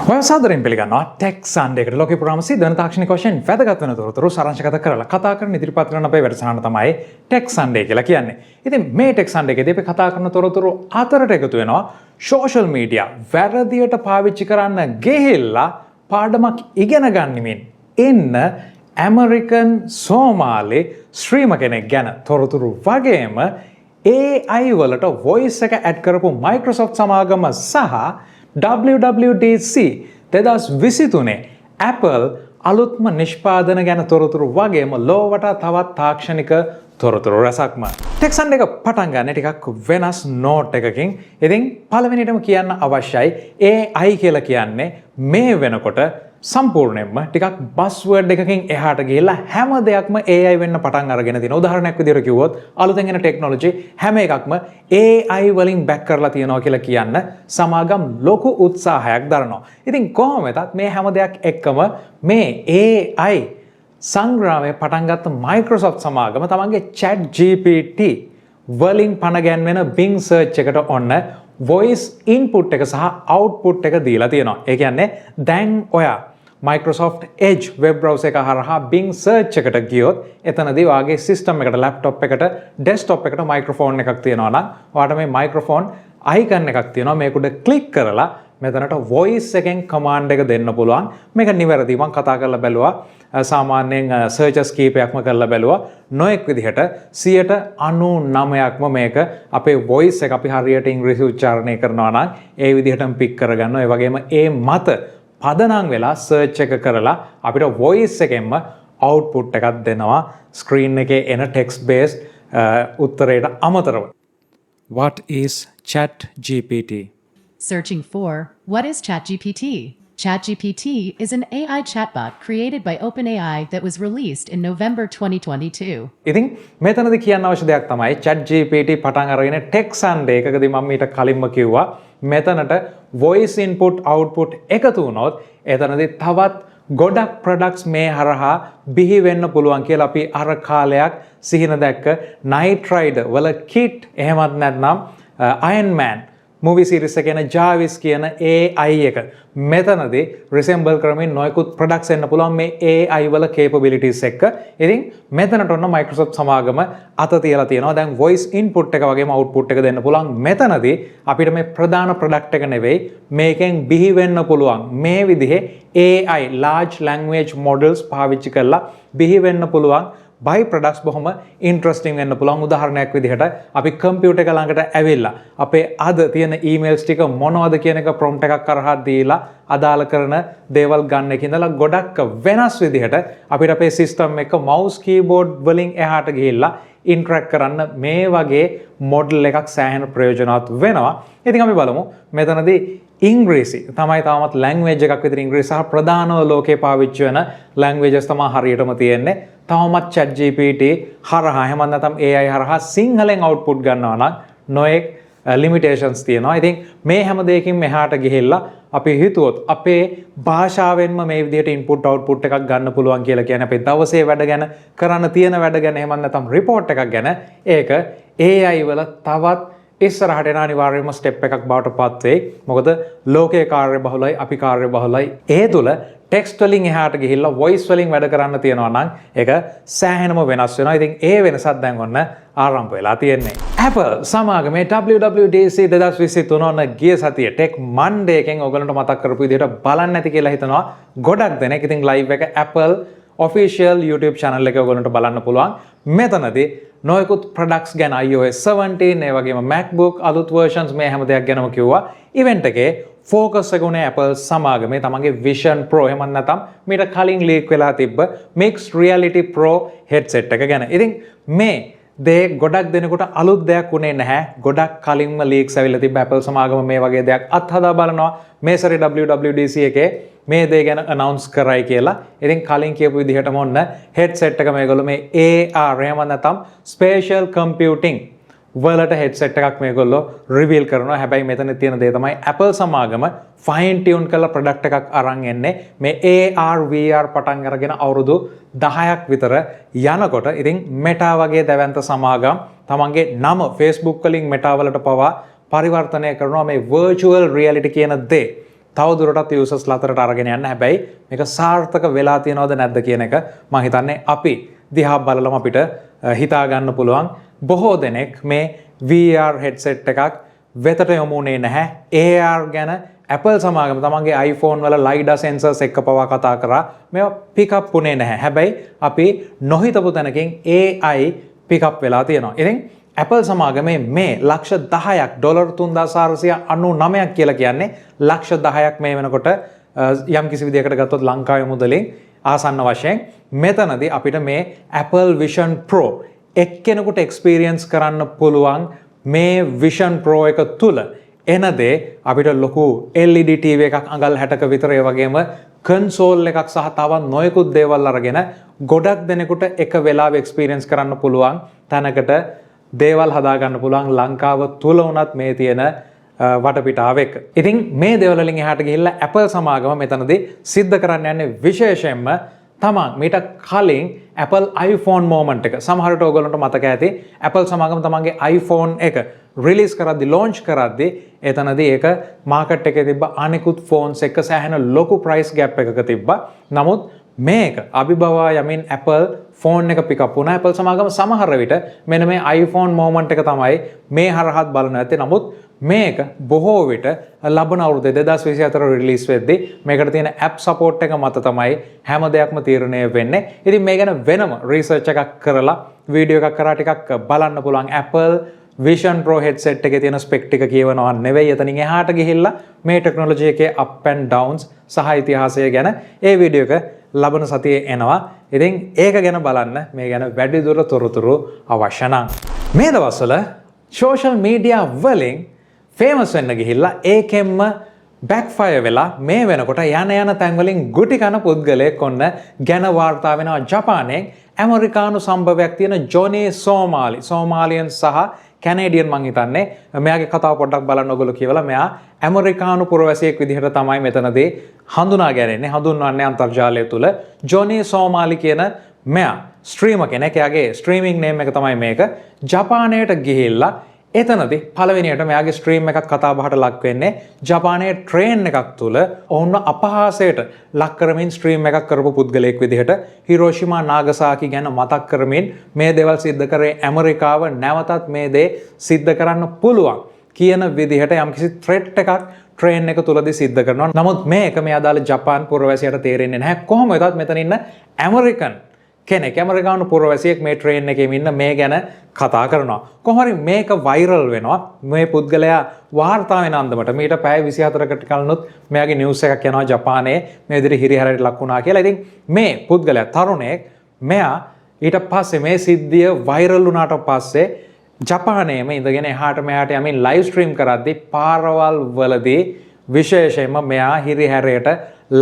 ඔය සාදරයෙන් පිළිගන්නවා ටෙක් සන්ඩේ එකට ලෝකේ පුරාම සිද්ධ වෙන තාක්ෂණික වශයෙන් වැදගත් වෙන තොරතුරු සාරාංශගත කරලා කතා කරන ඉදිරිපත් කරන අපේ වැඩසටහන තමයි ටෙක් සන්ඩේ කියලා කියන්නේ. ඉතින් මේ ටෙක් සන්ඩේ එකේදී අපි කතා කරන තොරතුරු අතරට එකතු වෙනවා සෝෂල් මීඩියා වැරදියට පාවිච්චි කරන්න ගිහිල්ලා පාඩමක් ඉගෙන ගන්නෙමින් ඉන්න ඇමරිකන් සෝමාලි ස්ට්‍රීමර් කෙනෙක් ගැන තොරතුරු වගේම AI වලට වොයිස් එක ඇඩ් කරපු Microsoft සමාගම සහ WWDC 2023 Apple අලුත්ම නිෂ්පාදන ගැන තොරතුරු වගේම ලෝවට තවත් තාක්ෂණික තොරතුරු රසක්ම ටෙක් සන්ඩේ එක පටන් ගන්න ටිකක් වෙනස් නෝට් එකකින්. ඉතින් පළවෙනිටම කියන්න අවශ්‍යයි AI කියලා කියන්නේ මේ වෙනකොට සම්පූර්ණයෙන්ම ටිකක් බස්වර්ඩ් එකකින් එහාට ගිහිල්ලා හැම දෙයක්ම AI වෙන්න පටන් අරගෙන තියෙන. උදාහරණයක් විදිහට කිව්වොත් අලුතෙන් එන ටෙක්නොලොජි හැම එකක්ම AI වලින් බැක් කරලා තියෙනවා කියලා කියන්න සමාගම් ලොකු උත්සාහයක් දරනවා. ඉතින් කොහොම වෙතත් මේ හැම දෙයක් එක්කම මේ AI සංග්‍රාමයේ පටන් ගත්ත Microsoft සමාගම තමන්ගේ ChatGPT වලින් පණ ගැන්වෙන Bing search එකට ඔන්න voice input එක සහ output එක දීලා තියෙනවා. ඒ කියන්නේ දැන් ඔයා Microsoft Edge web browser එක හරහා Bing search එකට ගියොත් එතනදී ඔයාගේ system එකට laptop එකට desktop එකට microphone එකක් තියෙනවා නම් ඔයාට මේ microphone icon එකක් තියෙනවා. මේක උඩ click කරලා මෙතනට voice එකෙන් command එක දෙන්න පුළුවන්. මේක නිවැරදි මම කතා කරලා බැලුවා. සාමාන්‍යයෙන් searches කීපයක්ම කරලා බැලුවා. නොඑක් විදිහට 99%ක්ම මේක අපේ voice එක අපි හරියට ඉංග්‍රීසි උච්චාරණය කරනවා නම් ඒ විදිහටම pick කරගන්නවා. ඒ වගේම ඒ මත පදනම් වෙලා search එක කරලා අපිට voice එකෙන්ම output එකක් දෙනවා screen එකේ එන text based උත්තරයට අමතරව. What is ChatGPT? Searching for what is ChatGPT? ChatGPT is an AI chatbot created by OpenAI that was released in November 2022. ඉතින් මෙතනදී කියන්න අවශ්‍ය දෙයක් තමයි ChatGPT පටන් අරගෙන ටෙක් සන්ඩේ එකකදී මම ඊට කලින්ම කිව්වා මෙතනට voice input output එකතු වුණොත් එතනදී තවත් ගොඩක් products මේ හරහා බිහි වෙන්න පුළුවන් කියලා අපි අර කාලයක් සිහින දැක්ක Knight Rider වල kit එහෙමත් නැත්නම් Iron Man movie series එකේ යන Jarvis කියන AI එක මෙතනදී resemble කරමින් නොයෙකුත් products එන්න පුළුවන් මේ AI වල capabilities එක්ක. ඉතින් මෙතනට ඔන්න Microsoft සමාගම අත තියලා තියෙනවා. දැන් voice input එක වගේම output එක දෙන්න පුළුවන්. මෙතනදී අපිට මේ ප්‍රධාන product එක නෙවෙයි මේකෙන් බිහි වෙන්න පුළුවන් මේ විදිහේ AI large language models පාවිච්චි කරලා බිහි වෙන්න පුළුවන් by products බොහොම interesting වෙන්න පුළුවන්. උදාහරණයක් විදිහට අපි කම්පියුටර් එක ළඟට ඇවිල්ලා අපේ අද තියෙන emails ටික මොනවද කියන එක prompt එකක් කරහා දීලා අදාළ කරන දේවල් ගන්න එක ඉඳලා ගොඩක් වෙනස් විදිහට අපිට අපේ system එක mouse keyboard වලින් එහාට ගිහිල්ලා interact කරන්න මේ වගේ model එකක් සෑහෙන ප්‍රයෝජනවත් වෙනවා. ඉතින් අපි බලමු මෙතනදී ඉංග්‍රීසි තමයි තාමත් language එකක් විතර ඉංග්‍රීසි සහ ප්‍රධානව ලෝකේ පාවිච්චි වෙන languages තමයි හරියටම තියෙන්නේ. තවමත් ChatGPT හරහා එහෙම නැත්නම් AI හරහා සිංහලෙන් output ගන්නවා නම් නොඑක් limitations තියෙනවා. ඉතින් මේ හැම දෙයකින් මෙහාට ගිහිල්ලා අපි හිතුවොත් අපේ භාෂාවෙන්ම මේ විදිහට input output එකක් ගන්න පුළුවන් කියලා කියන්නේ අපේ දවසේ වැඩ ගැන කරන්න තියෙන වැඩ ගැන එහෙම නැත්නම් report එකක් ගැන ඒක AI වල තවත් ඉස්සරහට එන අනිවාර්යයෙන්ම ස්ටෙප් එකක් බවට පත් වෙයි. මොකද ලෝකයේ කාර්ය බහුලයි අපි කාර්ය බහුලයි. ඒ තුල ටෙක්ස්ට් වලින් එහාට ගිහිල්ලා වොයිස් වලින් වැඩ කරන්න තියෙනවා නම් ඒක සෑහෙනම වෙනස් වෙනවා. ඉතින් ඒ වෙනසත් දැන් ඔන්න ආරම්භ වෙලා තියෙන්නේ. Apple සමාගමේ WWDC 2023 ඔන්න ගිය සතියේ ටෙක් මන්ඩේ එකෙන් ඔයගලන්ට මතක් කරපු විදිහට බලන්න ඇති කියලා හිතනවා ගොඩක් දෙනෙක්. ඉතින් ලයිව් එක Apple official YouTube channel එකේ ඔයගලන්ට බලන්න පුළුවන්. මෙතනදී නොයෙකුත් products ගැන iOS 17 ඒ වගේම MacBook අලුත් versions මේ හැම දෙයක් ගැනම කිව්වා. event එකේ focus එක උනේ Apple සමාගමේ තමන්ගේ Vision Pro එහෙම නැත්නම් මීට කලින් leak වෙලා තිබ්බ Mixed Reality Pro headset එක ගැන. ඉතින් මේ දේ ගොඩක් දෙනෙකුට අලුත් දෙයක් උනේ නැහැ. ගොඩක් කලින්ම leaks ඇවිල්ලා තිබ්බ Apple සමාගම මේ වගේ දෙයක් අත්හදා බලනවා. මේ සැරේ WWDC එකේ මේ දේ ගැන announce කරයි කියලා. ඉතින් කලින් කියපු විදිහටම ඔන්න headset එක මේගොල්ලෝ මේ AR එහෙම නැත්නම් spatial computing වලට headset එකක් මේගොල්ලෝ reveal කරනවා. හැබැයි මෙතන තියෙන දේ තමයි Apple සමාගම fine tune කරලා product එකක් අරන් එන්නේ මේ AR VR පටන් අරගෙන අවුරුදු 10ක් විතර යනකොට. ඉතින් Meta වගේ දැවැන්ත සමාගම් තමන්ගේ නම Facebook වලින් Meta වලට පවා පරිවර්තනය කරනවා මේ virtual reality කියන දේ. තවදුරටත් users අතරට අරගෙන යන්න. හැබැයි මේක සාර්ථක වෙලා තියෙනවද නැද්ද කියන එක මම හිතන්නේ අපි දිහා බලලම අපිට හිතා ගන්න පුළුවන්. බොහෝ දෙනෙක් මේ VR headset එකක් වෙතට යොමුනේ නැහැ. AR ගැන Apple සමාගම තමන්ගේ iPhone වල LiDAR sensors එක්ක පවා කතා කරා. මේවා pick up උනේ නැහැ. හැබැයි අපි නොහිතපු තැනකින් AI pick up වෙලා තියෙනවා. ඉතින් Apple සමාගමේ මේ ලක්ෂ 10ක් ඩොලර් 3499ක් කියලා කියන්නේ ලක්ෂ 10ක් මේ වෙනකොට යම් කිසි විදියකට ගත්තොත් ලංකාවේ මුදලින් ආසන්න වශයෙන් මෙතනදී අපිට මේ Apple Vision Pro එක්කෙනෙකුට එක්ස්පීරියන්ස් කරන්න පුළුවන් මේ Vision Pro එක තුල එන දේ අපිට ලොකු LED TV එකක් අඟල් 60ක විතර ඒ වගේම කන්සෝල් එකක් සහ තවත් නොයෙකුත් දේවල් අරගෙන ගොඩක් දෙනෙකුට එක වෙලාවෙ එක්ස්පීරියන්ස් කරන්න පුළුවන් තැනකට දේවල් හදා ගන්න පුළුවන් ලංකාව තුල උනත් මේ තියෙන වටපිටාව එක්ක. ඉතින් මේ දේවල් වලින් එහාට ගිහිල්ලා Apple සමාගම මෙතනදී සිද්ධ කරන්න යන්නේ විශේෂයෙන්ම තමන් මීට කලින් Apple iPhone moment එක සමහරට ඔයගොල්ලන්ට මතක ඇති Apple සමාගම තමන්ගේ iPhone එක රිලීස් කරද්දි launch කරද්දි එතනදී ඒක මාකට් එකේ තිබ්බ අනෙකුත් phones එක්ක සෑහෙන ලොකු price gap එකක තිබ්බා. නමුත් මේක අභිබවා යමින් Apple ෆෝන් එක පික් අප් වුණා. Apple සමාගම සමහර විට මෙන්න මේ iPhone moment එක තමයි මේ හරහත් බලන ඇත්තේ. නමුත් මේක බොහෝ විට ලබන අවුරුද්දේ 2024 රිලීස් වෙද්දී මේකට තියෙන app support එක මත තමයි හැම දෙයක්ම තීරණය වෙන්නේ. ඉතින් මේ ගැන වෙනම research එකක් කරලා වීඩියෝ එකක් කරලා ටිකක් බලන්න පුළුවන්. Apple Vision Pro headset එකේ තියෙන spec ටික කියවනවා නෙවෙයි. එතනින් එහාට ගිහිල්ලා මේ technology එකේ up and downs සහ ඉතිහාසය ගැන ඒ වීඩියෝ එක ලබන සතියේ එනවා. ඉතින් ඒක ගැන බලන්න මේ ගැන වැඩි දුර තොරතුරු අවශ්‍ය නම් මේ දවස්වල social media වලින් famous වෙන්න ගිහිල්ලා ඒකෙන්ම backfire වෙලා මේ වෙනකොට යන තැන් වලින් ගුටි කන පුද්ගලයෙක් ඔන්න ගැන වාර්තා වෙනවා. ජපානයේ ඇමරිකානු සම්භවයක් තියෙන ජොනි සෝමාලියන් සහ කැනේඩියන් මං හිතන්නේ මෙයාගේ කතාව පොඩ්ඩක් බලන්න ඔයගොල්ලෝ කියවලා මෙයා ඇමරිකානු පුරවැසියෙක් විදිහට තමයි මෙතනදී හඳුන්වන්නේ අන්තර්ජාලය තුල. ජොනි සෝමාලි කියන මෙයා ස්ට්‍රීමර් කෙනෙක්. එයාගේ ස්ට්‍රීමින් නේම් එක තමයි මේක. ජපානයට ගිහිල්ලා එතනදී පළවෙනියට මෙයාගේ ස්ට්‍රීම් එකක් කතා බහට ලක් වෙන්නේ ජපානයේ ට්‍රේන් එකක් තුල ඔවුන්ව අපහාසයට ලක් කරමින් ස්ට්‍රීම් එකක් කරපු පුද්ගලයෙක් විදිහට හිරෝෂිමා නාගසාකි ගැන මතක් කරමින් මේ දේවල් සිද්ධ කරේ ඇමරිකාව නැවතත් මේ දේ සිද්ධ කරන්න පුළුවන් කියන විදිහට යම්කිසි ත්‍රෙට් එකක් ට්‍රේන් එක තුලදී සිද්ධ කරනවා. නමුත් මේක මේ අදාළ ජපාන් පුරවැසියට තේරෙන්නේ නැහැ. කොහොම වෙතත් මෙතන ඉන්න ඇමරිකන් කෙනෙක් ඇමරිකානු පුරවැසියෙක් මේ ට්‍රේන් එකේ ඉන්න මේ ගැන කතා කරනවා. කොහොම හරි මේක වෛරල් වෙනවා. මේ පුද්ගලයා වාර්තා වෙන අන්දමට මීට පැය 24කට කලිනුත් මෙයාගේ නිවුස් එකක් යනවා ජපානයේ මේ විදිහට හිරිහැරයට ලක් වුණා කියලා. ඉතින් මේ පුද්ගලයා තරුණයෙක් මෙයා ඊට පස්සේ මේ සිද්ධිය වෛරල් වුණාට පස්සේ ජපානයේම ඉඳගෙන එහාට මෙහාට යමින් ලයිව් ස්ට්‍රීම් කරද්දී පාරවල් වලදී විශේෂයෙන්ම මෙයා හිරිහැරයට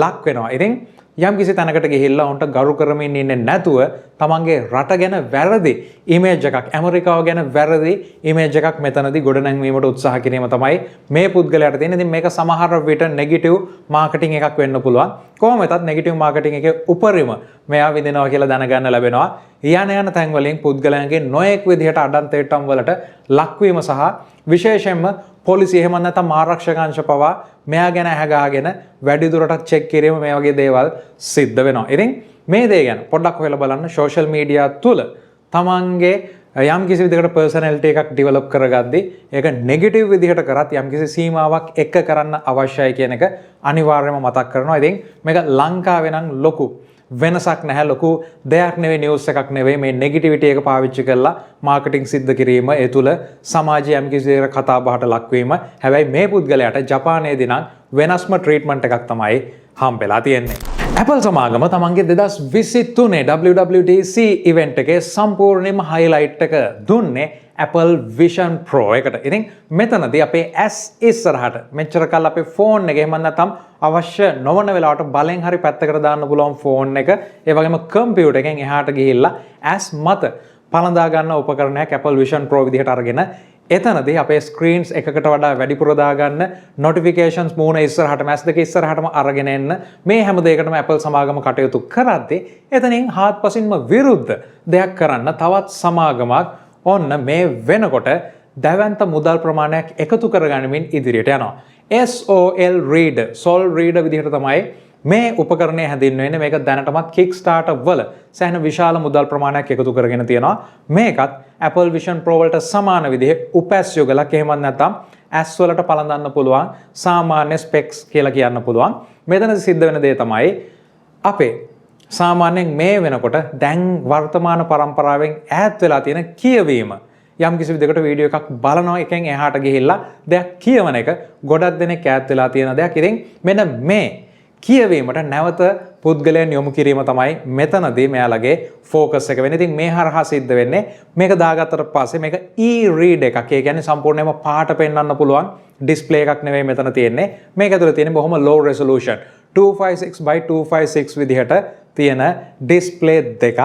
ලක් වෙනවා. ඉතින් යම් කිසි තැනකට ගිහිල්ලා උන්ට ගරු කරමින් ඉන්නේ නැතුව තමන්ගේ රට ගැන වැරදි ඉමේජ් එකක් ඇමරිකාව ගැන වැරදි ඉමේජ් එකක් මෙතනදී ගොඩනැංවීමට උත්සාහ කිරීම තමයි මේ පුද්ගලයාට තියෙන්නේ. ඉතින් මේක සමහර විට නෙගටිව් මාකටිං එකක් වෙන්න පුළුවන්. කොහොම වෙතත් නෙගටිව් මාකටිං එකේ උපරිම මෙයා විඳිනවා කියලා දැනගන්න ලැබෙනවා. යන තැන් වලින් පුද්ගලයන්ගේ නොයෙක් විදිහට අඩන්තේටම් වලට ලක්වීම සහ විශේෂයෙන්ම පොලිසිය එහෙම නැත්නම් ආරක්ෂක අංශ පවා මෙයා ගැන ඇහගාගෙන වැඩි දුරටත් චෙක් කිරීම මේ වගේ දේවල් සිද්ධ වෙනවා. ඉතින් මේ දේ ගැන පොඩ්ඩක් හොයලා බලන්න සෝෂල් මීඩියා තුල තමන්ගේ යම් කිසි විදිහකට පර්සනැලිටි එකක් ඩෙවලොප් කරගද්දී ඒක නෙගටිව් විදිහට කරත් යම් කිසි සීමාවක් එක්ක කරන්න අවශ්‍යයි කියන එක අනිවාර්යයෙන්ම මතක් කරනවා. ඉතින් මේක ලංකාවේ නම් ලොකු වෙනසක් නැහැ. ලොකු දෙයක් නෙවෙයි, නිවුස් එකක් නෙවෙයි. මේ නෙගටිවිටි එක පාවිච්චි කරලා මාකටිං සිද්ධ කිරීම ඒ තුල සමාජයේ යම් කිසි දෙයක කතා බහට ලක්වීම. හැබැයි මේ පුද්ගලයාට ජපානයේදී නම් වෙනස්ම ට්‍රීට්මන්ට් එකක් තමයි හම්බෙලා තියෙන්නේ. Apple සමාගම තමන්ගේ 2023 WWDC ඉවෙන්ට් එකේ සම්පූර්ණයෙන්ම හයිලයිට් එක දුන්නේ Apple Vision Pro එකට. ඉතින් මෙතනදී අපේ S ඉස්සරහට මෙච්චර කල් අපේ ෆෝන් එක එහෙම නැත්නම් අවශ්‍ය නොවන වෙලාවට බලෙන් හරි පැත්තකට දාන්න පුළුවන් ෆෝන් එක ඒ වගේම කම්පියුටර් එකෙන් එහාට ගිහිල්ලා S මත පළඳා ගන්න උපකරණයක් Apple Vision Pro විදිහට අරගෙන එතනදී අපේ ස්ක්‍රීන්ස් එකකට වඩා වැඩිපුර දාගන්න නොටිෆිකේෂන්ස් මූණ ඉස්සරහට මැස් දෙක ඉස්සරහටම අරගෙන එන්න මේ හැම දෙයකටම Apple සමාගම කටයුතු කරද්දී එතනින් හාත්පසින්ම විරුද්ධ දෙයක් කරන්න තවත් සමාගමක් ඔන්න මේ වෙනකොට දැවැන්ත මුදල් ප්‍රමාණයක් එකතු කරගනිමින් ඉදිරියට යනවා. SOL Reader Sol Reader විදිහට තමයි මේ උපකරණය හැඳින්වෙන්නේ. මේක දැනටමත් Kickstarter වල සෑහෙන විශාල මුදල් ප්‍රමාණයක් එකතු කරගෙන තියෙනවා. මේකත් Apple Vision Pro වලට සමාන විදිහේ උපැස් යුගලක් එහෙමත් නැත්නම් ඇස් වලට පළඳන්න පුළුවන් සාමාන්‍ය ස්පෙක්ස් කියලා කියන්න පුළුවන්. මෙතනදි සිද්ධ වෙන දේ තමයි අපේ සාමාන්‍යයෙන් මේ වෙනකොට දැන් වර්තමාන පරම්පරාවෙන් ඈත් වෙලා තියෙන කියවීම යම් කිසි විදිහකට වීඩියෝ එකක් බලනවා එකෙන් එහාට ගිහිල්ලා දෙයක් කියවන එක ගොඩක් දෙනෙක් ඈත් වෙලා තියෙන දෙයක්. ඉතින් මෙන්න මේ කියවීමට නැවත පුද්ගලයන් යොමු කිරීම තමයි මෙතනදී මෙයාලගේ ફોකස් එක වෙන්නේ. ඉතින් මේ හරහා සිද්ධ වෙන්නේ මේක දාගත්තට පස්සේ මේක e-read එකක්. ඒ කියන්නේ සම්පූර්ණයෙන්ම පාට පෙන්වන්න පුළුවන් ඩිස්ප්ලේ එකක් නෙවෙයි මෙතන තියෙන්නේ. මේක ඇතුලේ තියෙන්නේ බොහොම low resolution 256 by 256 විදිහට තියෙන ඩිස්ප්ලේ දෙකක්.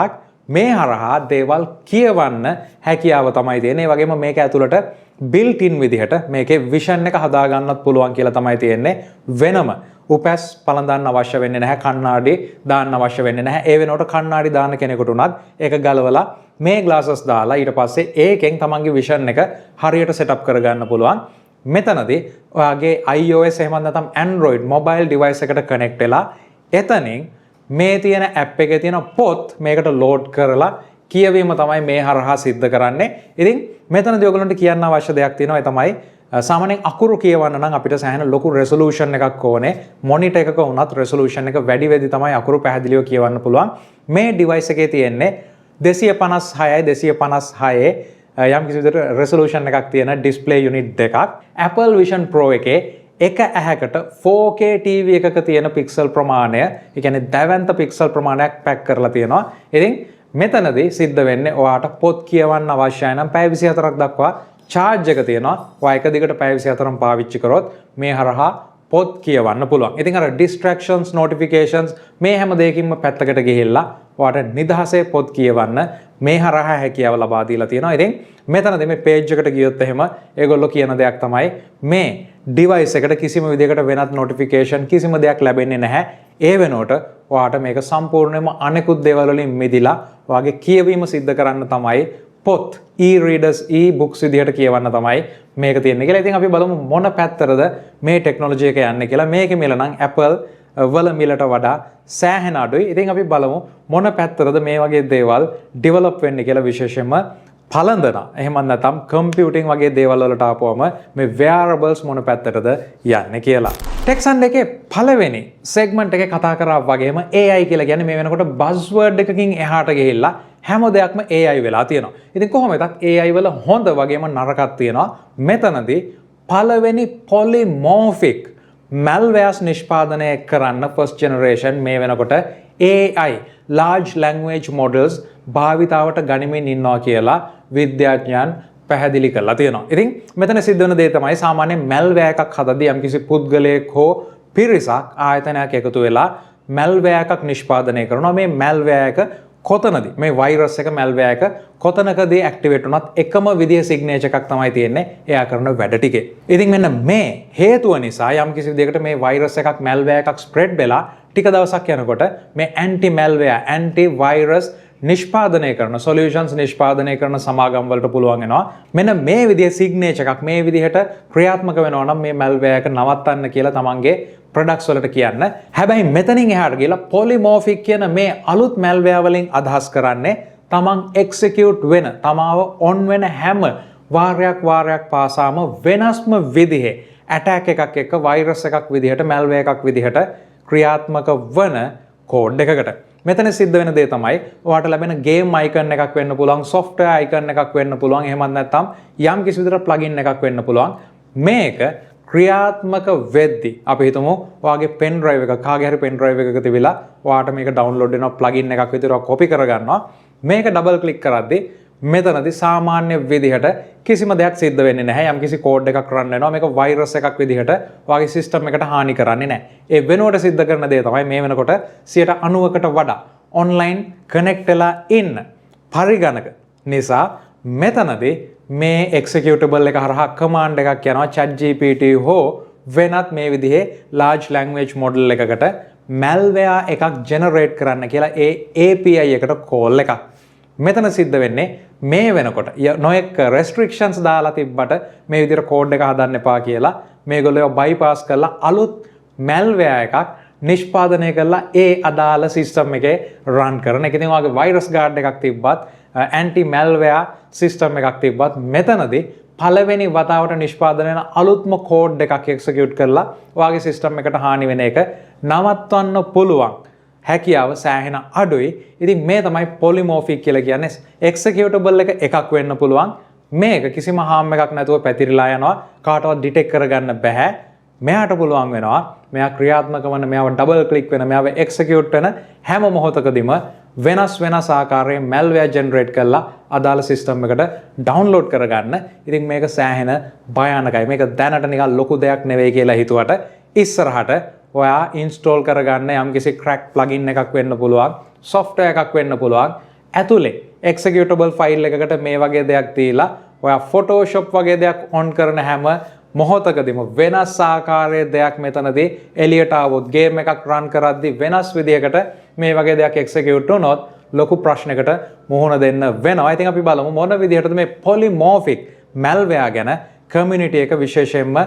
මේ හරහා දේවල් කියවන්න හැකියාව තමයි තියෙන්නේ. ඒ වගේම මේක ඇතුළට built in විදිහට මේකේ vision එක හදා ගන්නත් පුළුවන් කියලා තමයි තියෙන්නේ. වෙනම උපැස් පළඳන්න අවශ්‍ය වෙන්නේ නැහැ. කණ්ණාඩි දාන්න අවශ්‍ය වෙන්නේ නැහැ. ඒ වෙනකොට කණ්ණාඩි දාන කෙනෙකුට උනත් ඒක ගලවලා මේ glasses දාලා ඊට පස්සේ ඒකෙන් තමන්ගේ vision එක හරියට setup කරගන්න පුළුවන්. මෙතනදී ඔයාගේ iOS එහෙම නැත්නම් Android mobile device එකට connect වෙලා එතනින් මේ තියෙන app එකේ තියෙන පොත් මේකට load කරලා කියවීම තමයි මේ හරහා සිද්ධ කරන්නේ. ඉතින් මෙතනදී ඔයගොල්ලන්ට කියන්න අවශ්‍ය දෙයක් තියෙනවා. ඒ තමයි සාමාන්‍යයෙන් අකුරු කියවන්න නම් අපිට සෑහෙන ලොකු resolution එකක් ඕනේ. monitor එකක වුණත් resolution එක වැඩි වෙද්දි තමයි අකුරු පැහැදිලිව කියවන්න පුළුවන්. මේ device එකේ තියෙන්නේ 256 යම් කිසි විදිහට resolution එකක් තියෙන display unit දෙකක්. Apple Vision Pro එකේ එක ඇහැකට 4K TV එකක තියෙන pixel ප්‍රමාණය, ඒ කියන්නේ දැවැන්ත pixel ප්‍රමාණයක් පැක් කරලා තියෙනවා. ඉතින් මෙතනදී සිද්ධ වෙන්නේ ඔයාට පොත් කියවන්න අවශ්‍යයි නම් පැය 24ක් දක්වා charge එක තියෙනවා. ඔයා එක දිගට පැය 24ක් පාවිච්චි කරොත් මේ හරහා පොත් කියවන්න පුළුවන්. ඉතින් අර distractions, notifications මේ හැම දෙයකින්ම පැත්තකට ගිහිල්ලා ඔයාට නිදහසේ පොත් කියවන්න මේ හරහා හැකියාව ලබා දීලා තියෙනවා. ඉතින් මෙතනදී මේ page එකට ගියොත් එහෙම ඒගොල්ලෝ කියන දෙයක් තමයි මේ device එකට කිසිම විදිහකට වෙනත් notification කිසිම දෙයක් ලැබෙන්නේ නැහැ. ඒ වෙනුවට ඔයාට මේක සම්පූර්ණයෙන්ම අනෙකුත් දේවල් වලින් මිදිලා ඔයාගේ කියවීම සිද්ධ කරන්න තමයි පොත් e-readers e-books විදිහට කියවන්න තමයි මේක තියෙන්නේ කියලා. ඉතින් අපි බලමු මොන පැත්තරද මේ ටෙක්නොලොජි එක යන්නේ කියලා. මේකේ මිල නම් Apple වල මිලට වඩා සෑහෙන අඩුයි. ඉතින් අපි බලමු මොන පැත්තරද මේ වගේ දේවල් ඩෙවලොප් වෙන්නේ කියලා. විශේෂයෙන්ම පළඳන එහෙම නැත්නම් කම්පියුටිං වගේ දේවල් වලට ආපුවම මේ wearables මොන පැත්තටද යන්නේ කියලා. ටෙක්සන් එකේ පළවෙනි සෙග්මන්ට් එකේ කතා කරා වගේම AI කියලා කියන්නේ මේ වෙනකොට buzzword එකකින් එහාට ගිහිල්ලා හැම දෙයක්ම AI වෙලා තියෙනවා. ඉතින් කොහොම වෙතත් AI වල හොඳ වගේම නරකක් තියෙනවා. මෙතනදී පළවෙනි polymorphic malwares නිෂ්පාදනය කරන්න first generation මේ වෙනකොට AI large language models භාවිතාවට ගනිමින් ඉන්නවා කියලා විද්‍යාඥයන් පැහැදිලි කරලා තියෙනවා. ඉතින් මෙතන සිද්ධ වෙන දේ තමයි සාමාන්‍ය malware එකක් හදද්දී යම්කිසි පුද්ගලයෙක් හෝ පිරිසක් ආයතනයක් එකතු වෙලා malware එකක් නිෂ්පාදනය කරනවා. මේ malware එක කොතනදී මේ virus එක malware එක කොතනකදී activate වුණත් එකම විදිහේ signature එකක් තමයි තියෙන්නේ එයා කරන වැඩ ටිකේ. ඉතින් මෙන්න මේ හේතුව නිසා යම්කිසි විදිහකට මේ virus එකක් malware එකක් spread වෙලා ටික දවසක් යනකොට මේ anti malware anti virus නිෂ්පාදනය කරන solutions නිෂ්පාදනය කරන සමාගම් වලට පුළුවන් වෙනවා මෙන්න මේ විදිහේ signature එකක් මේ විදිහට ක්‍රියාත්මක වෙනවා නම් මේ malware එක නවත්තන්න කියලා තමන්ගේ products වලට කියන්න. හැබැයි මෙතනින් එහාට ගිහලා polymorphic කියන මේ අලුත් malware වලින් අදහස් කරන්නේ තමන් execute වෙන තමාව on වෙන හැම වාරයක් පාසාම වෙනස්ම විදිහේ attack එකක් එක්ක virus එකක් විදිහට malware එකක් විදිහට ක්‍රියාත්මක වන code එකකට. මෙතන සිද්ධ වෙන දේ තමයි ඔයාට ලැබෙන game icon එකක් වෙන්න පුළුවන්, software icon එකක් වෙන්න පුළුවන්, එහෙමත් නැත්නම් යම් කිසි විදිහට plugin එකක් වෙන්න පුළුවන්. මේක ක්‍රියාත්මක වෙද්දී අපි හිතමු ඔයාගේ pen drive එක කාගේ හරි pen drive එකක තිබිලා ඔයාට මේක download වෙනවා plugin එකක් විදිහට ඔයා copy කරගන්නවා. මේක double click කරද්දී මෙතනදී සාමාන්‍ය විදිහට කිසිම දෙයක් සිද්ධ වෙන්නේ නැහැ. යම්කිසි කෝඩ් එකක් run වෙනවා. මේක වෛරස් එකක් විදිහට ඔයාගේ සිස්ටම් එකට හානි කරන්නේ නැහැ. ඒ වෙනුවට සිද්ධ කරන දේ තමයි මේ වෙනකොට 90%කට වඩා online connect වෙලා ඉන්න පරිගණක නිසා මෙතනදී මේ executable එක හරහා command එකක් යනවා ChatGPT හෝ වෙනත් මේ විදිහේ large language model එකකට malware එකක් generate කරන්න කියලා ඒ API එකට call එකක්. මෙතන සිද්ධ වෙන්නේ මේ වෙනකොට නොයෙක් රෙස්ට්‍රික්ෂන්ස් දාලා තිබ්බට මේ විදිහට කෝඩ් එක හදන්න එපා කියලා මේගොල්ලෝ බයිපාස් කරලා අලුත් මැල්වෙයා එකක් නිෂ්පාදනය කරලා ඒ අදාළ සිස්ටම් එකේ රන් කරන එක. ඉතින් ඔයාගේ වෛරස් ගාඩ් එකක් තිබ්බත් ඇන්ටි මැල්වෙයා සිස්ටම් එකක් තිබ්බත් මෙතනදී පළවෙනි වතාවට නිෂ්පාදනය වෙන අලුත්ම කෝඩ් එකක් එක්සිකියුට් කරලා ඔයාගේ සිස්ටම් එකට හානි වෙන එක නවත්වන්න පුළුවන් හැකියාව සෑහෙන අඩුයි. ඉතින් මේ තමයි පොලිමෝෆික් කියලා කියන්නේ. එක්සිකියුටබල් එක එකක් වෙන්න පුළුවන්. මේක කිසිම හාම් එකක් නැතුව පැතිරිලා යනවා. කාටවත් ඩිටෙක්ට් කරගන්න බෑ. මෙයාට පුළුවන් වෙනවා මෙයා ක්‍රියාත්මක වන මෙයාව ඩබල් ක්ලික් වෙන මෙයාව එක්සිකියුට් වෙන හැම මොහොතකදීම වෙනස් ආකාරයේ මැල්වෙයා ජෙනරේට් කරලා අදාළ සිස්ටම් එකට ඩවුන්ලෝඩ් කරගන්න. ඉතින් මේක සෑහෙන භයානකයි. මේක දැනට නිකන් ලොකු දෙයක් නෙවෙයි කියලා හිතුවට ඉස්සරහට ඔයා ඉන්ස්ටෝල් කරගන්න යම්කිසි ක්‍රැක් ප්ලගින් එකක් වෙන්න පුළුවන්, සොෆ්ට්වෙයාර් එකක් වෙන්න පුළුවන්. ඇතුලේ එක්සිකියුටබල් ෆයිල් එකකට මේ වගේ දෙයක් දීලා ඔයා ෆොටෝෂොප් වගේ දෙයක් ඔන් කරන හැම මොහොතකදීම වෙනස් ආකාරයේ දෙයක් මෙතනදී එලියට આવොත් ගේම් එකක් රන් කරද්දී වෙනස් විදියකට මේ වගේ දෙයක් එක්සිකියුට් වුණොත් ලොකු ප්‍රශ්නයකට මුහුණ දෙන්න වෙනවා. ඉතින් අපි බලමු මොන විදිහටද මේ පොලිමෝෆික් මැල්වෙයා ගැන කමියුනිටි එක විශේෂයෙන්ම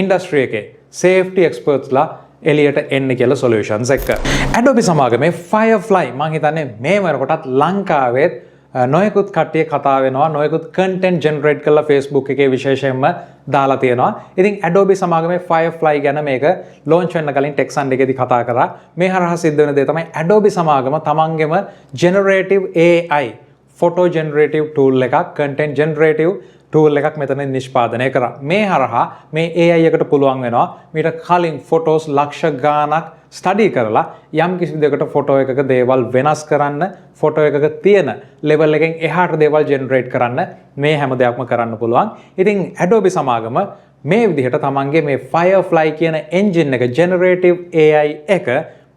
ඉන්ඩස්ට්‍රි එකේ සේෆ්ටි එක්ස්පර්ට්ස්ලා එලියට එන්නේ කියලා සොලියුෂන්ස් එක. Adobe සමාගමේ Firefly මම හිතන්නේ මේ වෙනකොටත් ලංකාවේ නොයෙකුත් කට්ටිය කතා වෙනවා, නොයෙකුත් කන්ටෙන්ට් ජෙනරේට් කරලා Facebook එකේ විශේෂයෙන්ම දාලා තියෙනවා. ඉතින් Adobe සමාගමේ Firefly ගැන මේක ලොන්ච් වෙන්න කලින් ටෙක් සන්ඩේ එකේදී කතා කරා. මේ හරහා සිද්ධ වෙන දේ තමයි Adobe සමාගම තමන්ගේම generative AI photo generative tool එකක්, content generative tool එකක් මෙතන නිෂ්පාදනය කරා. මේ හරහා මේ AI එකට පුළුවන් වෙනවා මීට කලින් ෆොටෝස් ලක්ෂ ගාණක් ස්ටඩි කරලා යම් කිසි විදිහකට ෆොටෝ එකක දේවල් වෙනස් කරන්න, ෆොටෝ එකක තියෙන ලෙවල් එකෙන් එහාට දේවල් ජෙනරේට් කරන්න මේ හැම දෙයක්ම කරන්න පුළුවන්. ඉතින් Adobe සමාගම මේ විදිහට තමන්ගේ මේ Firefly කියන එන්ජින් එක generative AI එක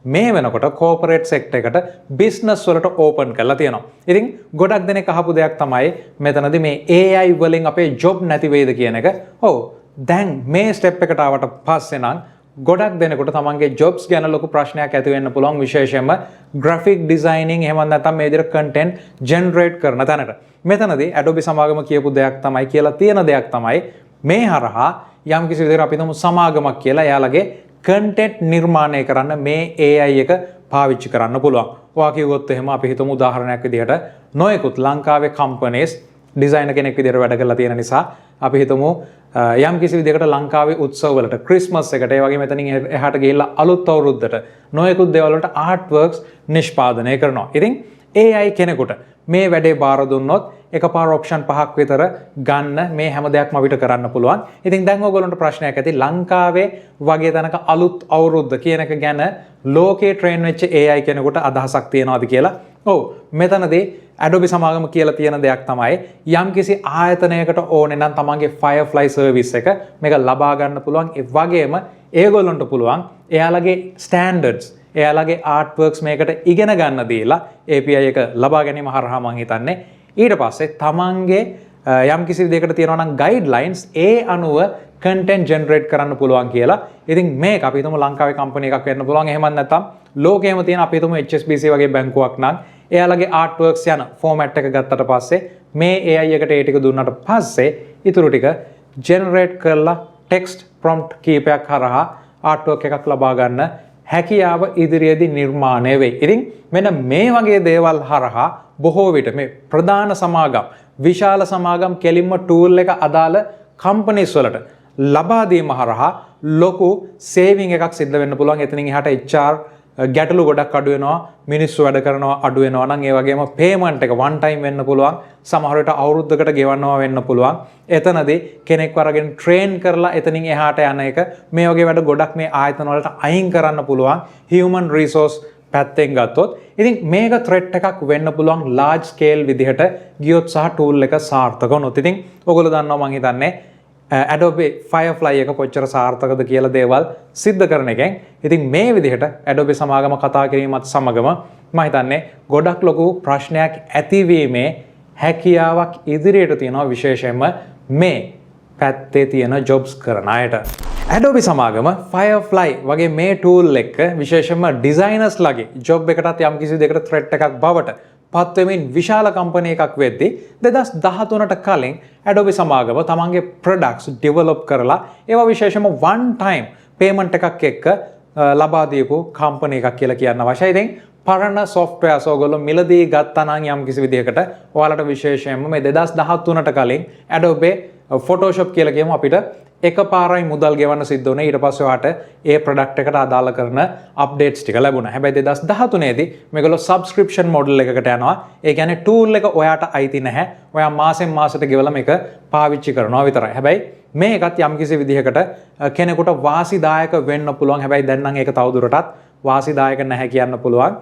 මේ වෙනකොට කෝපරේට් සෙක්ටර් එකට බිස්නස් වලට ඕපන් කරලා තියෙනවා. ඉතින් ගොඩක් දෙනෙක් අහපු දෙයක් තමයි මෙතනදී මේ AI වලින් අපේ ජොබ් නැති වෙයිද කියන එක. ඔව් දැන් මේ ස්ටෙප් එකට ආවට පස්සේ නම් ගොඩක් දෙනෙකුට තමන්ගේ ජොබ්ස් ගැන ලොකු ප්‍රශ්නයක් ඇති වෙන්න පුළුවන්, විශේෂයෙන්ම ග්‍රැෆික් ඩිසයිනින් එහෙම නැත්නම් මේ විදිහට කන්ටෙන්ට් ජෙනරේට් කරන තැනට. මෙතනදී Adobe සමාගම කියපු දෙයක් තමයි කියලා තියෙන දෙයක් තමයි මේ හරහා යම් කිසි විදිහකට අපි තුමු සමාගමක් කියලා එයාලගේ කන්ටෙන්ට් නිර්මාණය කරන්න මේ AI එක පාවිච්චි කරන්න පුළුවන්. ඔයා කිව්වොත් එහෙම අපි හිතමු උදාහරණයක් විදිහට නොයෙකුත් ලංකාවේ කම්පනීස් ඩිසයිනර් කෙනෙක් විදිහට වැඩ කරලා තියෙන නිසා අපි හිතමු යම් කිසි විදිහකට ලංකාවේ උත්සව වලට ක්‍රිස්මස් එකට ඒ වගේ මෙතනින් එහාට ගිහිල්ලා අලුත් අවුරුද්දට නොයෙකුත් දේවල් වලට ආර්ට් වර්ක්ස් නිෂ්පාදනය කරනවා. ඉතින් AI කෙනෙකුට මේ වැඩේ බාර දුන්නොත් එකපාර ඔප්ෂන් 5ක් විතර ගන්න මේ හැම දෙයක්ම අපිට කරන්න පුළුවන්. ඉතින් දැන් ඔයගොල්ලන්ට ප්‍රශ්නයක් ඇති ලංකාවේ වගේ තැනක අලුත් අවුරුද්ද කියන එක ගැන ලෝකේ ට්‍රේන් වෙච්ච AI කෙනෙකුට අදහසක් තියනවාද කියලා. ඔව් මෙතනදී Adobe සමාගම කියලා තියෙන දෙයක් තමයි යම්කිසි ආයතනයකට ඕනේ නම් තමන්ගේ Firefly සර්විස් එක මේක ලබා ගන්න පුළුවන්. ඒ වගේම ඒගොල්ලන්ට පුළුවන් එයාලගේ ස්ටෑන්ඩඩ්ස්, එයාලගේ ආර්ට් වර්ක්ස් මේකට ඉගෙන ගන්න දීලා API එක ලබා ගැනීම හරහා මම හිතන්නේ ඊට පස්සේ තමන්ගේ යම් කිසි දෙයකට තියෙනවා නම් ගයිඩ්ලයින්ස් ඒ අනුව කන්ටෙන්ට් ජෙනරේට් කරන්න පුළුවන් කියලා. ඉතින් මේක අපි හිතමු ලංකාවේ කම්පැනි එකක් වෙන්න පුළුවන්. එහෙම නැත්නම් ලෝකෙම තියෙන අපි හිතමු HSBC වගේ බැංකුවක් නම් එයාලගේ ආර්ට් වර්ක්ස් යන ෆෝමැට් එක ගත්තට පස්සේ මේ AI එකට ඒ ටික දුන්නාට පස්සේ ඊටු ටික ජෙනරේට් කරලා ටෙක්ස්ට් ප්‍රොම්ප්ට් කීපයක් හරහා ආර්ට් වර්ක් එකක් ලබා ගන්න හැකියාව ඉදිරියේදී නිර්මාණය වෙයි. ඉතින් මෙන්න මේ වගේ දේවල් හරහා බොහෝ විට මේ ප්‍රධාන සමාගම්, විශාල සමාගම් කෙලින්ම ටූල් එක අදාළ කම්පනීස් වලට ලබා දීම හරහා ලොකු සේවිං එකක් සිද්ධ වෙන්න පුළුවන්. එතනින් එහාට HR ගැටලු ගොඩක් අඩු වෙනවා, මිනිස්සු වැඩ කරනවා අඩු වෙනවා නම් ඒ වගේම පේමන්ට් එක වන් ටයිම් වෙන්න පුළුවන්. සමහර විට අවුරුද්දකට ගෙවන්නවා වෙන්න පුළුවන්. එතනදී කෙනෙක්ව අරගෙන ට්‍රේන් කරලා එතනින් එහාට යන එක මේ වගේ වැඩ ගොඩක් මේ ආයතන වලට අයින් කරන්න පුළුවන්. හියුමන් රිසෝස් පැත්තෙන් ගත්තොත් ඉතින් මේක ත්‍රෙට් එකක් වෙන්න පුළුවන් ලාර්ජ් ස්කේල් විදිහට ගියොත් සහ ටූල් එක සාර්ථක වුණොත්. ඉතින් ඔයගොල්ලෝ දන්නවා මම හිතන්නේ Adobe Firefly එක කොච්චර සාර්ථකද කියලා දේවල් සිද්ධ කරන එකෙන්. ඉතින් මේ විදිහට Adobe සමාගම කතා කිරීමත් සමගම මම හිතන්නේ ගොඩක් ලොකු ප්‍රශ්නයක් ඇතිවීමේ හැකියාවක් ඉදිරියට තියෙනවා, විශේෂයෙන්ම මේ පැත්තේ තියෙන ජොබ්ස් කරන අයට. Adobe සමාගම Firefly වගේ මේ ටූල් එක විශේෂයෙන්ම ඩිසයිනර්ස් ලගේ ජොබ් එකටත් යම් කිසි දෙයකට ත්‍රෙට් එකක් බවට පත්වෙමින් විශාල කම්පනි එකක් වෙද්දී 2013ට කලින් Adobe සමාගම තමන්ගේ products develop කරලා ඒවා විශේෂම one time payment එකක් එක්ක ලබා දීපු කම්පනි එකක් කියලා කියන්න අවශ්‍යයි. ඉතින් පරණ softwares ඔයගොල්ලෝ මිලදී ගත්තා නම් යම් කිසි විදිහකට ඔයාලට විශේෂයෙන්ම මේ 2013ට කලින් Adobe Photoshop කියලා කියමු අපිට එකපාරයි මුදල් ගෙවන්න සිද්ධ වුණේ. ඊට පස්සේ ඔයාට ඒ ප්‍රොඩක්ට් එකට අදාළ කරන අප්ඩේට්ස් ටික ලැබුණා. හැබැයි 2013 දී මේගොල්ලෝ සබ්ස්ක්‍රිප්ෂන් මොඩල් එකකට යනවා. ඒ කියන්නේ ටූල් එක ඔයාට අයිති නැහැ. ඔයා මාසෙන් මාසෙට ගෙවලා මේක පාවිච්චි කරනවා විතරයි. හැබැයි මේකත් යම්කිසි විදිහකට කෙනෙකුට වාසිදායක වෙන්න පුළුවන්. හැබැයි දැන් නම් ඒක තවදුරටත් වාසිදායක නැහැ කියන්න පුළුවන්.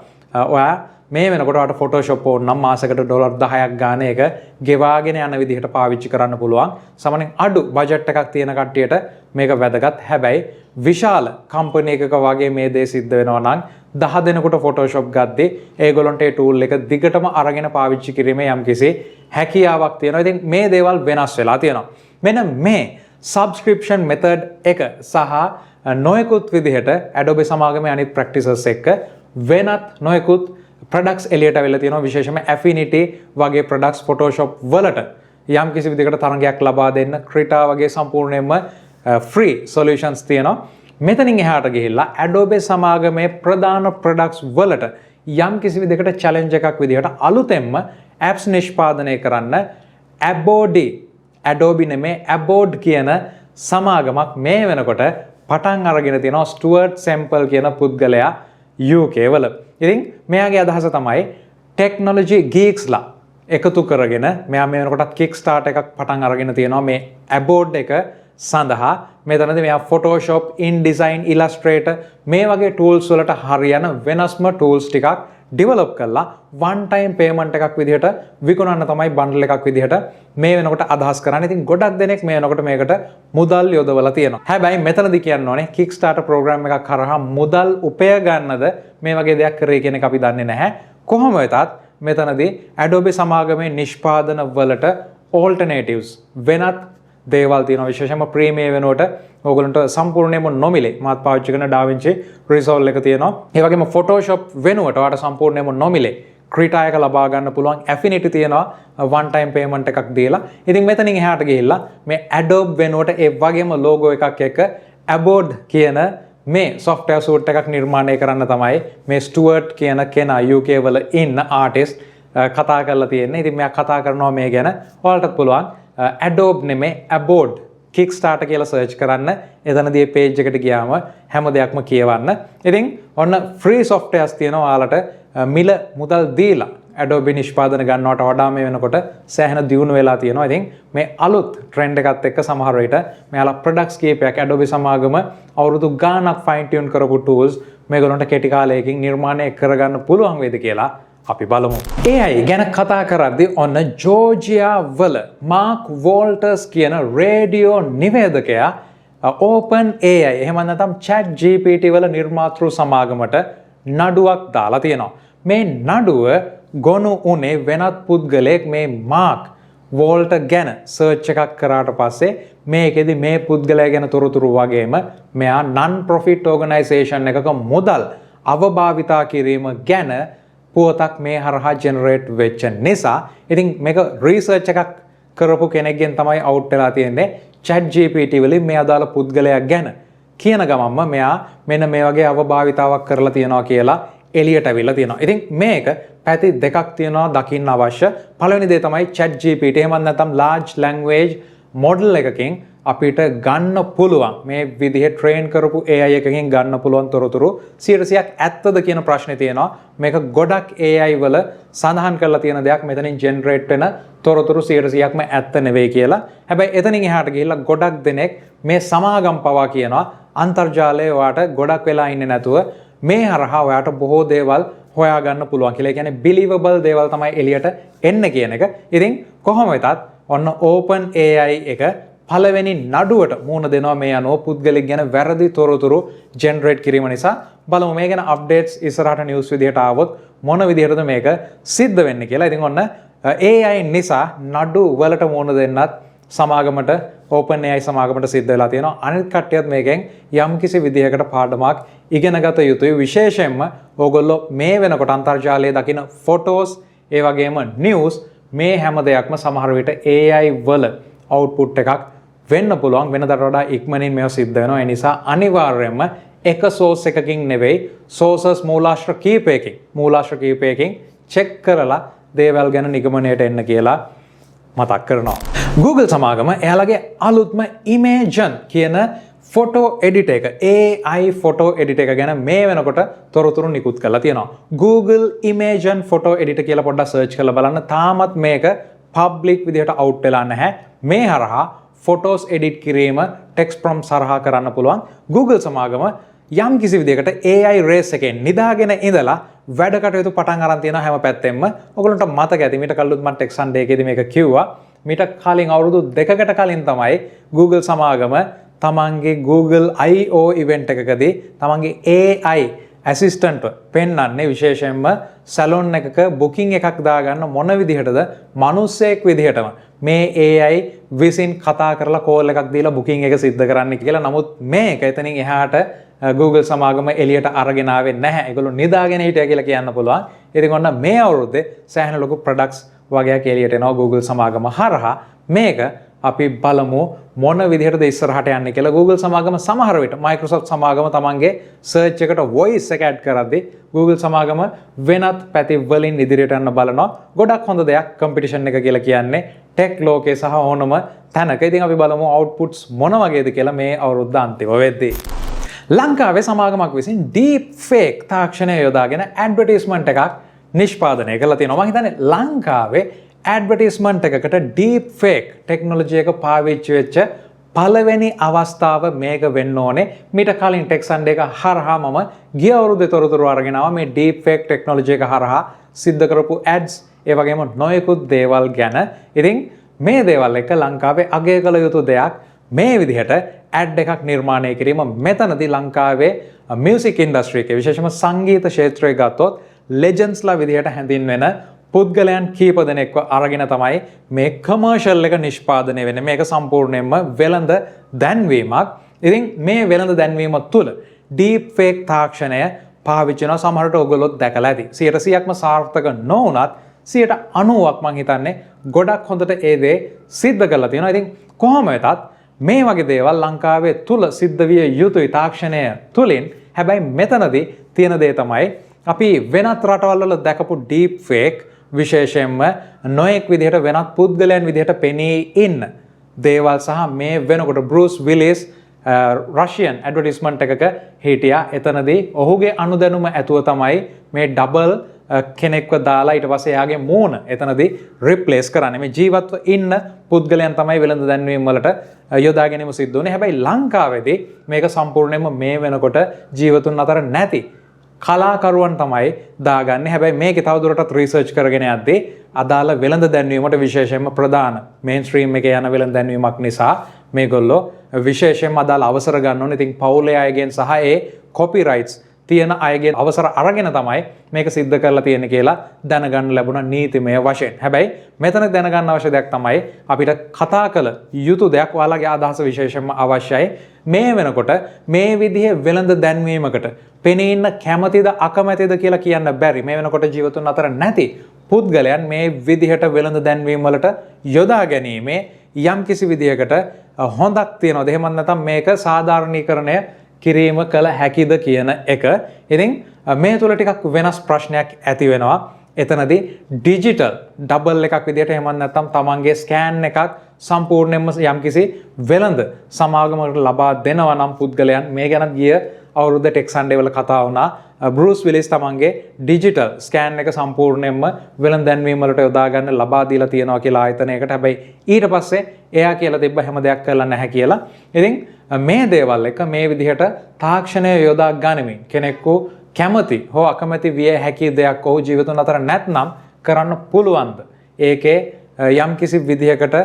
ඔයා මේ වෙනකොට ඔයාට Photoshop ඕන නම් මාසෙකට $10ක් ගාන එක ගෙවාගෙන යන විදිහට පාවිච්චි කරන්න පුළුවන්. සමහරවිට අඩු බජට් එකක් තියෙන කට්ටියට මේක වැදගත්. හැබැයි විශාල කම්පැනි එකක වගේ මේ දේ සිද්ධ වෙනවා නම් 10 දෙනෙකුට Photoshop ගද්දී ඒගොල්ලන්ට ඒ ටූල් එක දිගටම අරගෙන පාවිච්චි කිරීමේ යම්කිසි හැකියාවක් තියෙනවා. ඉතින් මේ දේවල් වෙනස් වෙලා තියෙනවා. මෙන්න මේ subscription method එක සහ නොයෙකුත් විදිහට Adobe සමාගමේ අනිත් practices එක්ක වෙනත් නොයෙකුත් products එලියට අවිල්ලා තියෙනවා. විශේෂයෙන්ම Affinity වගේ products Photoshop වලට යම් කිසි විදිහකට තරඟයක් ලබා දෙන්න Krita වගේ සම්පූර්ණයෙන්ම free solutions තියෙනවා. මෙතනින් එහාට ගිහිල්ලා Adobe සමාගමේ ප්‍රධාන products වලට යම් කිසි විදිහකට challenge එකක් විදිහට අලුතෙන්ම apps නිෂ්පාදනය කරන්න Adobe නෙමේ Abode කියන සමාගමක් මේ වෙනකොට පටන් අරගෙන තියෙනවා. ස්ටුවර්ට් සෙම්පල් කියන පුද්ගලයා UK වල. ඉතින් මෙයාගේ අදහස තමයි ටෙක්නොලොජි ගීක්ස්ලා එකතු කරගෙන මෙයා මේ වෙනකොටත් Kickstarter එකක් පටන් අරගෙන තියෙනවා මේ Abode එක සඳහා. මෙතනදී මෙයා Photoshop, InDesign, Illustrator මේ වගේ tools වලට හරියන වෙනස්ම tools ටිකක් develop කරලා one time payment එකක් විදිහට විකුණන්න තමයි bundle එකක් විදිහට මේ වෙනකොට අදහස් කරන්නේ. ඉතින් ගොඩක් දෙනෙක් මේ වෙනකොට මේකට මුදල් යොදවලා තියෙනවා. හැබැයි මෙතනදී කියන්න ඕනේ Kickstarter program එකක් කරා මුදල් උපය ගන්නද මේ වගේ දෙයක් කරේ කියන එක අපි දන්නේ නැහැ. කොහොම වෙතත් මෙතනදී Adobe සමාගමේ නිෂ්පාදන වලට alternatives වෙනත් දේවල් තියෙනවා. විශේෂයෙන්ම ප්‍රීමියම් වෙනුවට ඕගොල්ලන්ට සම්පූර්ණයෙන්ම නොමිලේ මාත් පාවිච්චි කරන DaVinci Resolve එක තියෙනවා. ඒ වගේම Photoshop වෙනුවට ඔයාලට සම්පූර්ණයෙන්ම නොමිලේ Krita එක ලබා ගන්න පුළුවන්. Affinity තියෙනවා one time payment එකක් දීලා. ඉතින් මෙතනින් එහාට ගිහිල්ලා මේ Adobe වෙනුවට ඒ වගේම logo එකක් එක්ක Abode කියන මේ software suite එකක් නිර්මාණය කරන්න තමයි මේ ස්ටුවර්ට් කියන කෙනා UK වල ඉන්න artist කතා කරලා තියෙන්නේ. ඉතින් මෙයා කතා කරනවා මේ ගැන. ඔයාලටත් පුළුවන් Adobe නෙමේ Abode Kickstarter කියලා search කරන්න. එතනදී මේ page එකට ගියාම හැම දෙයක්ම කියවන්න. ඉතින් ඔන්න free softwares තියෙනවා ඔයාලට මිල මුදල් දීලා Adobe නිෂ්පාදන ගන්නවට වඩා මේ වෙනකොට සෑහෙන දියුණු වෙලා තියෙනවා. ඉතින් මේ අලුත් trend එකත් එක්ක සමහර විට මෙයාලා products කීපයක් Adobe සමාගම අවුරුදු ගාණක් fine tune කරපු tools මේගොල්ලන්ට කෙටි කාලයකින් නිර්මාණය කරගන්න පුළුවන් වේද කියලා අපි බලමු. AI ගැන කතා කරද්දී ඔන්න ජෝර්ජියා වල මාක් වෝල්ටර්ස් කියන රේඩියෝ නිවේදකයා Open AI එහෙම නැත්නම් Chat GPT වල නිර්මාතෘ සමාගමට නඩුවක් දාලා තියෙනවා. මේ නඩුව ගොනු උනේ වෙනත් පුද්ගලයෙක් මේ මාක් වෝල්ටර් ගැන සර්ච් එකක් කරාට පස්සේ මේකෙදි මේ පුද්ගලයා ගැන තොරතුරු වගේම මෙයා non profit organization එකක මුදල් අවභාවිතා කිරීම ගැන පුවතක් මේ හරහා ජෙනරේට් වෙච්ච නිසා ඉතින් මේක රිසර්ච් එකක් කරපු කෙනෙක්ගෙන් තමයි අවුට් වෙලා තියෙන්නේ. Chat GPT වලින් මේ අදාළ පුද්ගලයා ගැන කියන ගමන්ම මෙයා මෙන්න මේ වගේ අවභාවිතාවක් කරලා තියෙනවා කියලා එළියට අවිල්ලා තියෙනවා. ඉතින් මේක පැති දෙකක් තියෙනවා දකින්න අවශ්‍ය. පළවෙනි දේ තමයි Chat GPT එහෙම නැත්නම් large language model එකකින් අපිට ගන්න පුළුවන් මේ විදිහේ ට්‍රේන් කරපු AI එකකින් ගන්න පුළුවන් තොරතුරු 100%ක් ඇත්තද කියන ප්‍රශ්නේ තියෙනවා. මේක ගොඩක් AI වල සඳහන් කරලා තියෙන දෙයක්. මෙතනින් ජෙනරේට් වෙන තොරතුරු 100%ක්ම ඇත්ත නෙවෙයි කියලා. හැබැයි එතනින් එහාට ගිහිල්ලා ගොඩක් දෙනෙක් මේ සමාගම් පවා කියනවා අන්තර්ජාලයේ ඔයාට ගොඩක් වෙලා ඉන්නේ නැතුව මේ හරහා ඔයාට බොහෝ දේවල් හොයාගන්න පුළුවන් කියලා. ඒ කියන්නේ believable දේවල් තමයි එළියට එන්නේ කියන එක. ඉතින් කොහොම වෙතත් ඔන්න Open AI එක පළවෙනි නඩුවට මුහුණ දෙනවා මේ අනුව පුද්ගලෙක් ගැන වැරදි තොරතුරු ජෙනරේට් කිරීම නිසා. බලමු මේ ගැන අප්ඩේට්ස් ඉස්සරහට නිවුස් විදිහට ආවොත් මොන විදිහටද මේක සිද්ධ වෙන්නේ කියලා. ඉතින් ඔන්න AI නිසා නඩු වලට මුහුණ දෙන්නත් සමාගමට Open AI සමාගමට සිද්ධ වෙලා තියෙනවා. අනිත් කට්ටියත් මේකෙන් යම්කිසි විදිහකට පාඩමක් ඉගෙන ගත යුතුයි. විශේෂයෙන්ම ඕගොල්ලෝ මේ වෙනකොට අන්තර්ජාලයේ දකින ෆොටෝස් ඒ වගේම නිවුස් මේ හැම දෙයක්ම සමහර විට AI වල අවුට්පුට් එකක් වෙන්න පුළුවන්. වෙනදාට වඩා ඉක්මනින් මේවා සිද්ධ වෙනවා. ඒ නිසා අනිවාර්යයෙන්ම එක සෝස් එකකින් නෙවෙයි සෝසස් මූලාශ්‍ර කීපයකින් චෙක් කරලා දේවල් ගැන නිගමනයට එන්න කියලා මතක් කරනවා. Google සමාගම එයාලගේ අලුත්ම Imagen කියන ෆොටෝ එඩිටර් එක AI ෆොටෝ එඩිටර් එක ගැන මේ වෙනකොට තොරතුරු නිකුත් කරලා තියෙනවා. Google Imagen ෆොටෝ එඩිටර් කියලා පොඩ්ඩක් සර්ච් කරලා බලන්න. තාමත් මේක පබ්ලික් විදිහට අවුට් වෙලා නැහැ. මේ හරහා ෆොටෝස් එඩිට් කිරීම ටෙක්ස්ට් ප්‍රොම්ප්ට් හරහා කරන්න පුළුවන්. Google සමාගම යම් කිසි විදිහකට AI රේස් එකෙන් නිදාගෙන ඉඳලා වැඩ කටයුතු පටන් අරන් තියෙනවා හැම පැත්තෙම. ඔයගොල්ලන්ට මතක ඇති මීට කලින් මම ටෙක් සන්ඩේ එකේදී මේක කිව්වා. මීට කලින් අවුරුදු 2කට කලින් තමයි Google සමාගම තමන්ගේ Google I/O ඉවෙන්ට් එකකදී තමන්ගේ AI ඇසිස්ටන්ට් පෙන්වන්නේ විශේෂයෙන්ම සැලොන් එකක බුකින් එකක් දාගන්න මොන විදිහටද මිනිස්සෙක් විදිහටම මේ AI විසින් කතා කරලා කෝල් එකක් දීලා බුකින් එක සිද්ධ කරන්න කියලා. නමුත් මේක එතනින් එහාට Google සමාගම එළියට අරගෙන ආවේ නැහැ. ඒගොල්ලෝ නිදාගෙන හිටියා කියලා කියන්න පුළුවන්. ඉතින් ඔන්න මේ අවුරුද්දේ සෑහෙන ලොකු ප්‍රොඩක්ට්ස් වගේක් එළියට එනවා Google සමාගම හරහා. මේක අපි බලමු මොන විදිහටද ඉස්සරහට යන්නේ කියලා. Google සමාගම සමහර විට Microsoft සමාගම තමන්ගේ search එකට voice එක add කරද්දී Google සමාගම වෙනත් පැති වලින් ඉදිරියට යන්න බලනවා. ගොඩක් හොඳ දෙයක් competition එක කියලා කියන්නේ tech ලෝකේ සහ ඕනම තැනක. ඉතින් අපි බලමු outputs මොන වගේද කියලා මේ අවුරුද්ද අන්තිම වෙද්දී. ලංකාවේ සමාගමක් විසින් deep fake තාක්ෂණය යොදාගෙන advertisement එකක් නිෂ්පාදනය කරලා තියෙනවා. මම හිතන්නේ ලංකාවේ ඇඩ්වර්ටයිස්මන්ට් එකකට ඩීප් ෆේක් ටෙක්නොලොජි එක පාවිච්චි වෙච්ච පළවෙනි අවස්ථාව මේක වෙන්න ඕනේ. මීට කලින් ටෙක් සන්ඩේ එක හරහා මම ගිය අවුරුද්දේ තොරතුරු අරගෙන ආවා මේ ඩීප් ෆේක් ටෙක්නොලොජි එක හරහා සිද්ධ කරපු ඇඩ්ස් ඒ වගේම නොයෙකුත් දේවල් ගැන. ඉතින් මේ දේවල් එක ලංකාවේ අගය කළ යුතු දෙයක් මේ විදිහට ඇඩ් එකක් නිර්මාණය කිරීම. මෙතනදී ලංකාවේ මියුසික් ඉන්ඩස්ට්‍රි එකේ විශේෂම සංගීත ක්ෂේත්‍රය ගත්තොත් ලෙජන්ඩ්ස්ලා විදිහට හැඳින්වෙන පුද්ගලයන් කීප දෙනෙක්ව අරගෙන තමයි මේ කමර්ෂල් එක නිෂ්පාදනය වෙන්නේ. මේක සම්පූර්ණයෙන්ම වෙළඳ දැන්වීමක්. ඉතින් මේ වෙළඳ දැන්වීම තුළ ඩීප් ෆේක් තාක්ෂණය පාවිච්චි කරන සමහරට ඔයගොල්ලෝ දැකලා ඇති. 100%ක්ම සාර්ථක නොවුනත් 90%ක් මං හිතන්නේ ගොඩක් හොඳට ඒ දේ සිද්ධ කරලා තියෙනවා. ඉතින් කොහොම වෙතත් මේ වගේ දේවල් ලංකාවේ තුල සිද්ධ විය යුතුයි තාක්ෂණය තුලින්. හැබැයි මෙතනදී තියෙන දේ තමයි අපි වෙනත් රටවල් වල දැකපු ඩීප් ෆේක් විශේෂයෙන්ම නොයෙක් විදිහට වෙනත් පුද්ගලයන් විදිහට පෙනී ඉන්න දේවල් සහ මේ වෙනකොට බෲස් විලිස් රෂියන් ඇඩ්වර්ටයිස්මන්ට් එකක හිටියා. එතනදී ඔහුගේ අනුදැනුම ඇතුව තමයි මේ ඩබල් කෙනෙක්ව දාලා ඊට පස්සේ එයාගේ මූණ එතනදී රිප්ලේස් කරන්නේ. මේ ජීවත්ව ඉන්න පුද්ගලයන් තමයි වෙළඳ දැන්වීම් වලට යොදා ගැනීම සිද්ධ වුනේ. හැබැයි ලංකාවේදී මේක සම්පූර්ණයෙන්ම මේ වෙනකොට ජීවතුන් අතර නැති කලාකරුවන් තමයි දාගන්නේ. හැබැයි මේක තවදුරටත් රිසර්ච් කරගෙන යද්දී අදාළ වෙළඳ දැන්වීමට විශේෂයෙන්ම ප්‍රධාන මේන්ස්ට්‍රීම් එකේ යන වෙළඳ දැන්වීමක් නිසා මේගොල්ලෝ විශේෂයෙන්ම අදාළ අවසර ගන්න ඕනේ. ඉතින් පවුලේ අයගෙන් සහ ඒ කොපිරයිට්ස් තියෙන අයගෙන් අවසර අරගෙන තමයි මේක සිද්ධ කරලා තියෙන්නේ කියලා දැනගන්න ලැබුණා නීතිමය වශයෙන්. හැබැයි මෙතන දැනගන්න අවශ්‍ය දෙයක් තමයි අපිට කතා කළ යුතු දෙයක්. ඔයාලගේ අදහස විශේෂයෙන්ම අවශ්‍යයි. මේ වෙනකොට මේ විදිහේ වෙළඳ දැන්වීමකට පෙනී ඉන්න කැමැතිද අකමැතිද කියලා කියන්න බැරි. මේ වෙනකොට ජීවතුන් අතර නැති පුද්ගලයන් මේ විදිහට වෙළඳ දැන්වීම් වලට යොදා ගැනීමේ යම් කිසි විදිහකට හොඳක් තියෙනවද? එහෙම නැත්නම් මේක සාධාරණීකරණය කිරීම කළ හැකිද කියන එක. ඉතින් මේ තුල ටිකක් වෙනස් ප්‍රශ්නයක් ඇති වෙනවා. එතනදී ඩිජිටල් ඩබල් එකක් විදිහට එහෙම නැත්නම් තමන්ගේ ස්කෑන් එකක් සම්පූර්ණයෙන්ම යම්කිසි වෙළඳ සමාගමකට ලබා දෙනවා නම් පුද්ගලයන් මේ ගැන ගිය අවුරුද්ද ටෙක් සන්ඩේ වල කතා වුණා. බෲස් විලිස් තමන්ගේ ඩිජිටල් ස්කෑන් එක සම්පූර්ණයෙන්ම වෙළඳ දැන්වීම් වලට යොදා ගන්න ලබා දීලා තියෙනවා කියලා ආයතනයකට. හැබැයි ඊට පස්සේ එයා කියලා තිබ්බ හැම දෙයක් කරලා නැහැ කියලා. ඉතින් මේ දේවල් එක මේ විදිහට තාක්ෂණය යොදා ගනිමින් කෙනෙකු කැමති හෝ අකමැති විය හැකි දෙයක් ඔහු ජීවිතුන් අතර නැත්නම් කරන්න පුළුවන්ද? ඒකේ යම් කිසි විදිහකට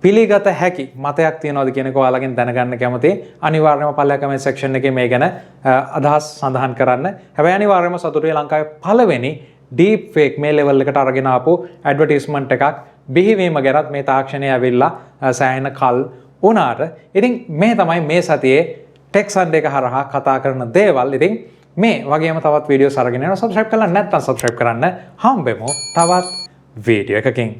පිළිගත හැකි මතයක් තියනවාද කියන එක ඔයාලගෙන් දැනගන්න කැමතියි. අනිවාර්යයෙන්ම පල්ලෙහා කමෙන්ට් සෙක්ෂන් එකේ මේ ගැන අදහස් සඳහන් කරන්න. හැබැයි අනිවාර්යයෙන්ම සතුටුයි ලංකාවේ පළවෙනි ඩීප් ෆේක් මේ ලෙවල් එකට අරගෙන ආපු ඇඩ්වර්ටයිස්මන්ට් එකක් බිහිවීම ගැනත් මේ තාක්ෂණය ඇවිල්ලා සෑහෙන කල් වුණාට. ඉතින් මේ තමයි මේ සතියේ ටෙක් සන්ඩේ එක හරහා කතා කරන දේවල්. ඉතින් මේ වගේම තවත් වීඩියෝස් අරගෙන යනවා. සබ්ස්ක්‍රයිබ් කරලා නැත්නම් සබ්ස්ක්‍රයිබ් කරන්න. හම්බෙමු තවත් වීඩියෝ එකකින්.